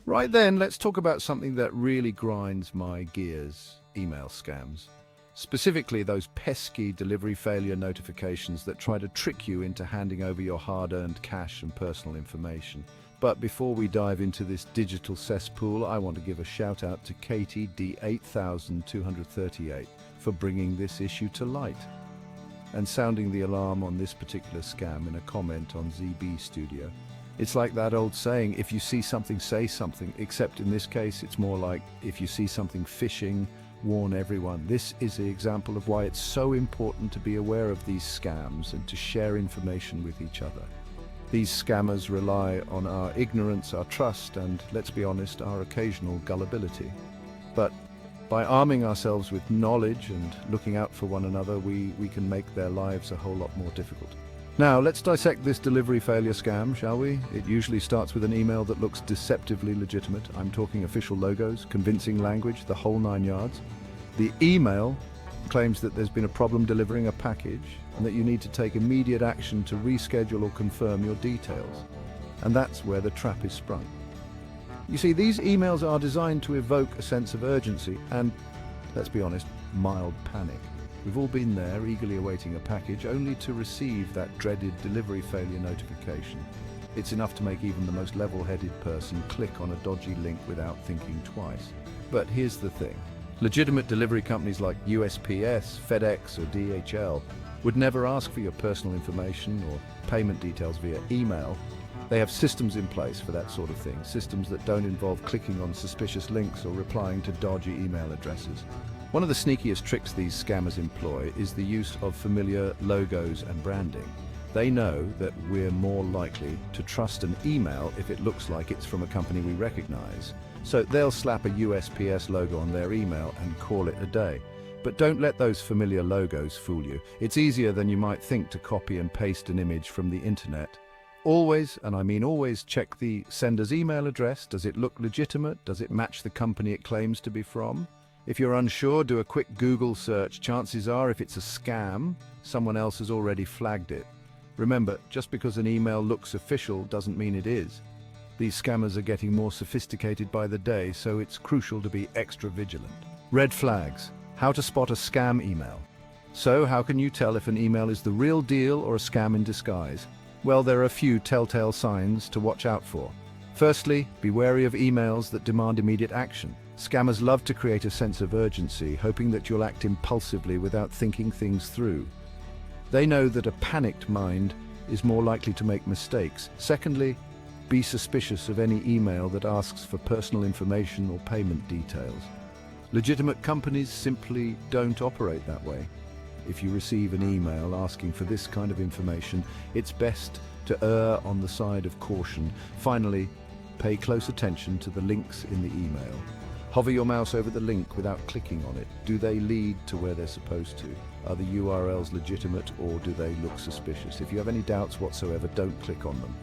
Right then, let's talk about something that really grinds my gears, email scams. Specifically, those pesky delivery failure notifications that try to trick you into handing over your hard-earned cash and personal information. But before we dive into this digital cesspool, I want to give a shout out to Katie D8238 for bringing this issue to light and sounding the alarm on this particular scam in a comment on ZB Studio. It's like that old saying, if you see something, say something, except in this case, it's more like, if you see something phishing, warn everyone. This is the example of why it's so important to be aware of these scams and to share information with each other. These scammers rely on our ignorance, our trust, and, let's be honest, our occasional gullibility. But by arming ourselves with knowledge and looking out for one another, we can make their lives a whole lot more difficult. Now, let's dissect this delivery failure scam, shall we? It usually starts with an email that looks deceptively legitimate. I'm talking official logos, convincing language, the whole nine yards. The email claims that there's been a problem delivering a package and that you need to take immediate action to reschedule or confirm your details. And that's where the trap is sprung. You see, these emails are designed to evoke a sense of urgency and, let's be honest, mild panic. We've all been there, eagerly awaiting a package, only to receive that dreaded delivery failure notification. It's enough to make even the most level-headed person click on a dodgy link without thinking twice. But here's the thing. Legitimate delivery companies like USPS, FedEx, or DHL would never ask for your personal information or payment details via email. They have systems in place for that sort of thing, systems that don't involve clicking on suspicious links or replying to dodgy email addresses. One of the sneakiest tricks these scammers employ is the use of familiar logos and branding. They know that we're more likely to trust an email if it looks like it's from a company we recognize. So they'll slap a USPS logo on their email and call it a day. But don't let those familiar logos fool you. It's easier than you might think to copy and paste an image from the internet. Always, and I mean always, check the sender's email address. Does it look legitimate? Does it match the company it claims to be from? If you're unsure, do a quick Google search. Chances are, if it's a scam, someone else has already flagged it. Remember, just because an email looks official doesn't mean it is. These scammers are getting more sophisticated by the day, so it's crucial to be extra vigilant. Red flags. How to spot a scam email. So, how can you tell if an email is the real deal or a scam in disguise? Well, there are a few telltale signs to watch out for. Firstly, be wary of emails that demand immediate action. Scammers love to create a sense of urgency, hoping that you'll act impulsively without thinking things through. They know that a panicked mind is more likely to make mistakes. Secondly, be suspicious of any email that asks for personal information or payment details. Legitimate companies simply don't operate that way. If you receive an email asking for this kind of information, it's best to err on the side of caution. Finally, pay close attention to the links in the email. Hover your mouse over the link without clicking on it. Do they lead to where they're supposed to? Are the URLs legitimate or do they look suspicious? If you have any doubts whatsoever, don't click on them.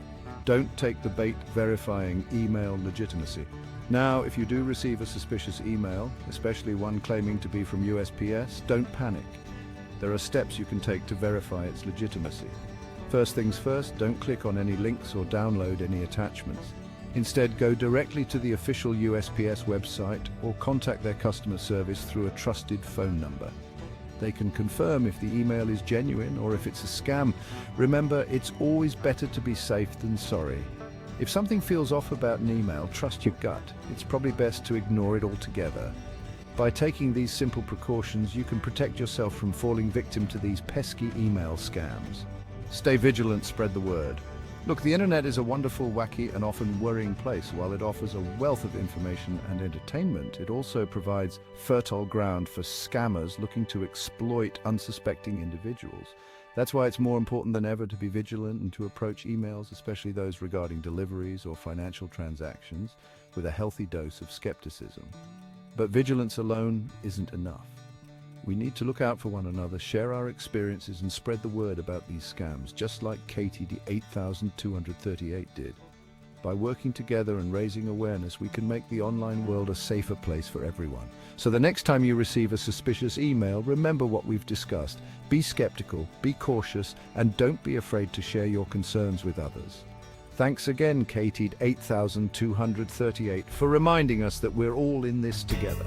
Don't take the bait verifying email legitimacy. Now, if you do receive a suspicious email, especially one claiming to be from USPS, don't panic. There are steps you can take to verify its legitimacy. First things first, don't click on any links or download any attachments. Instead, go directly to the official USPS website or contact their customer service through a trusted phone number. They can confirm if the email is genuine or if it's a scam. Remember, it's always better to be safe than sorry. If something feels off about an email, trust your gut. It's probably best to ignore it altogether. By taking these simple precautions, you can protect yourself from falling victim to these pesky email scams. Stay vigilant, spread the word. Look, the internet is a wonderful, wacky, and often worrying place. While it offers a wealth of information and entertainment, it also provides fertile ground for scammers looking to exploit unsuspecting individuals. That's why it's more important than ever to be vigilant and to approach emails, especially those regarding deliveries or financial transactions, with a healthy dose of skepticism. But vigilance alone isn't enough. We need to look out for one another, share our experiences, and spread the word about these scams, just like Katie D8238 did. By working together and raising awareness, we can make the online world a safer place for everyone. So the next time you receive a suspicious email, remember what we've discussed. Be skeptical, be cautious, and don't be afraid to share your concerns with others. Thanks again, Katie 8238, for reminding us that we're all in this together.